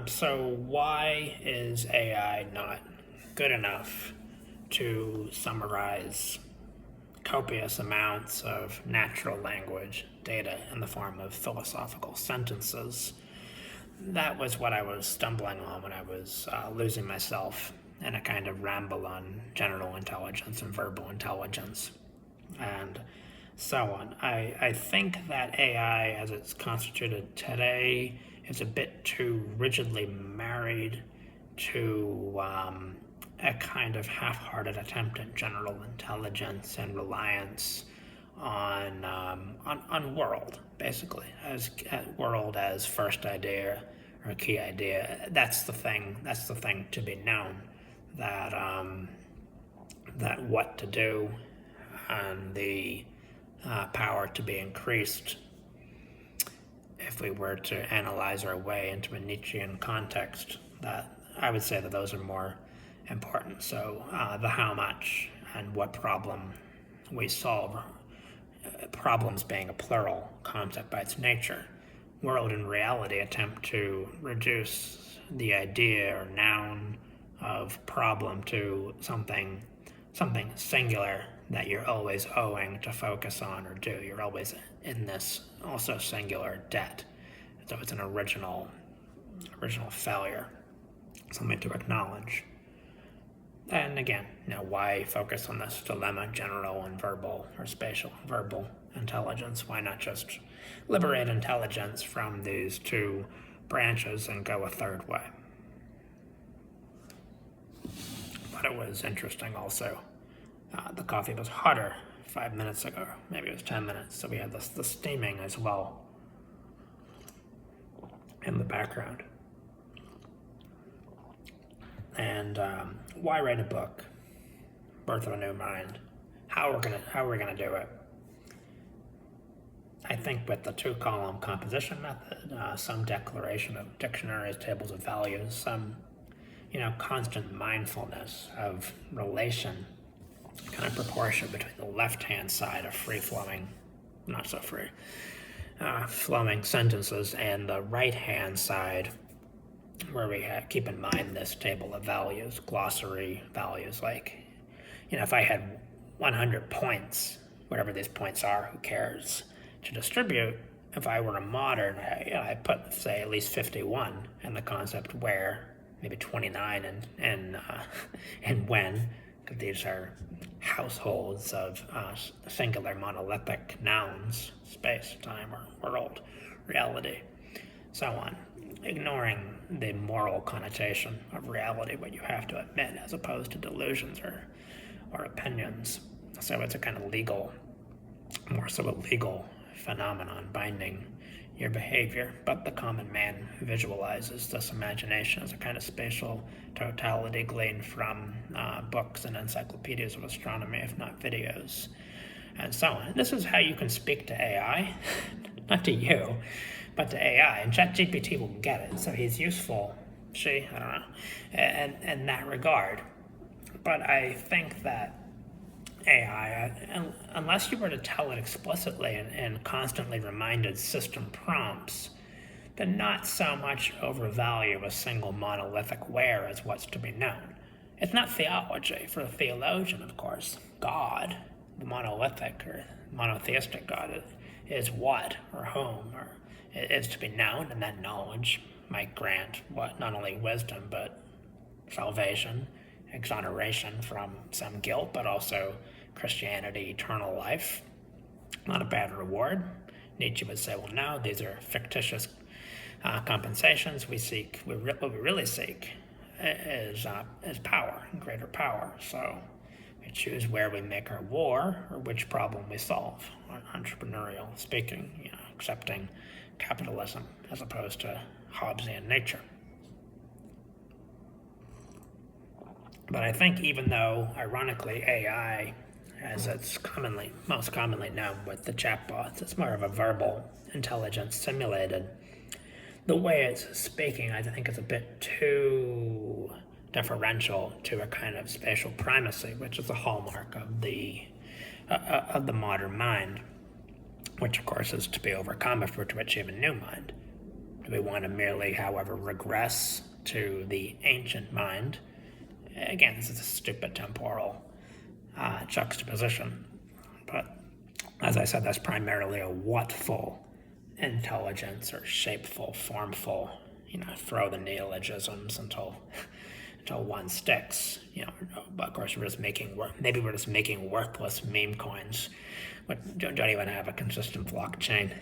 So why is AI not good enough to summarize copious amounts of natural language data in the form of philosophical sentences? That was what I was stumbling on when I was losing myself in a kind of ramble on general intelligence and verbal intelligence and so on. I think that AI, as it's constituted today, is a bit too rigidly married to a kind of half-hearted attempt at general intelligence and reliance on world, basically, as world as first idea or key idea. That's the thing. That's the thing to be known. That that what to do and the power to be increased if we were to analyze our way into a Nietzschean context, that I would say that those are more important. So the how much and what problem we solve, problems being a plural concept by its nature. World and reality attempt to reduce the idea or noun of problem to something singular that you're always owing to focus on or do. You're always in this also singular debt. So it's an original failure, something to acknowledge. And again, why focus on this dilemma, general and verbal, or spatial and verbal intelligence? Why not just liberate intelligence from these two branches and go a third way? But it was interesting also. The coffee was hotter 5 minutes ago. Maybe it was 10 minutes. So we had the steaming as well in the background. And why write a book? Birth of a New Mind. How are we gonna do it? I think with the two-column composition method, some declaration of dictionaries, tables of values, some constant mindfulness of relation, kind of proportion between the left-hand side of free-flowing, not so free, flowing sentences and the right-hand side where we keep in mind this table of values, glossary values, like, if I had 100 points, whatever these points are, who cares, to distribute, if I were a modern, I put, say, at least 51 in the concept where, maybe 29 and when, because these are households of singular monolithic nouns, space, time, or world, reality, so on. Ignoring the moral connotation of reality, what you have to admit, as opposed to delusions or opinions. So it's a kind of legal, more so a legal phenomenon binding your behavior, but the common man visualizes this imagination as a kind of spatial totality gleaned from books and encyclopedias of astronomy, if not videos, and so on. This is how you can speak to AI, not to you, but to AI, and ChatGPT will get it, so he's useful, I don't know, in that regard. But I think that AI, unless you were to tell it explicitly and constantly reminded system prompts, then not so much overvalue a single monolithic where as what's to be known. It's not theology. For a theologian, of course, God, the monolithic or monotheistic God, is what or whom or is to be known, and that knowledge might grant what, not only wisdom but salvation, exoneration from some guilt, but also Christianity, eternal life. Not a bad reward. Nietzsche would say, well, no, these are fictitious compensations. What we really seek is power, greater power. So we choose where we make our war or which problem we solve. Entrepreneurial speaking, accepting capitalism as opposed to Hobbesian nature. But I think even though, ironically, AI, as it's most commonly known with the chatbots, it's more of a verbal intelligence simulated. The way it's speaking, I think, is a bit too deferential to a kind of spatial primacy, which is a hallmark of the modern mind, which of course is to be overcome if we're to achieve a new mind. Do we want to merely, however, regress to the ancient mind? Again, this is a stupid temporal juxtaposition. But as I said, that's primarily a whatful intelligence, or shapeful, formful. Throw the neologisms until one sticks. But of course, maybe we're just making worthless meme coins, but don't even have a consistent blockchain.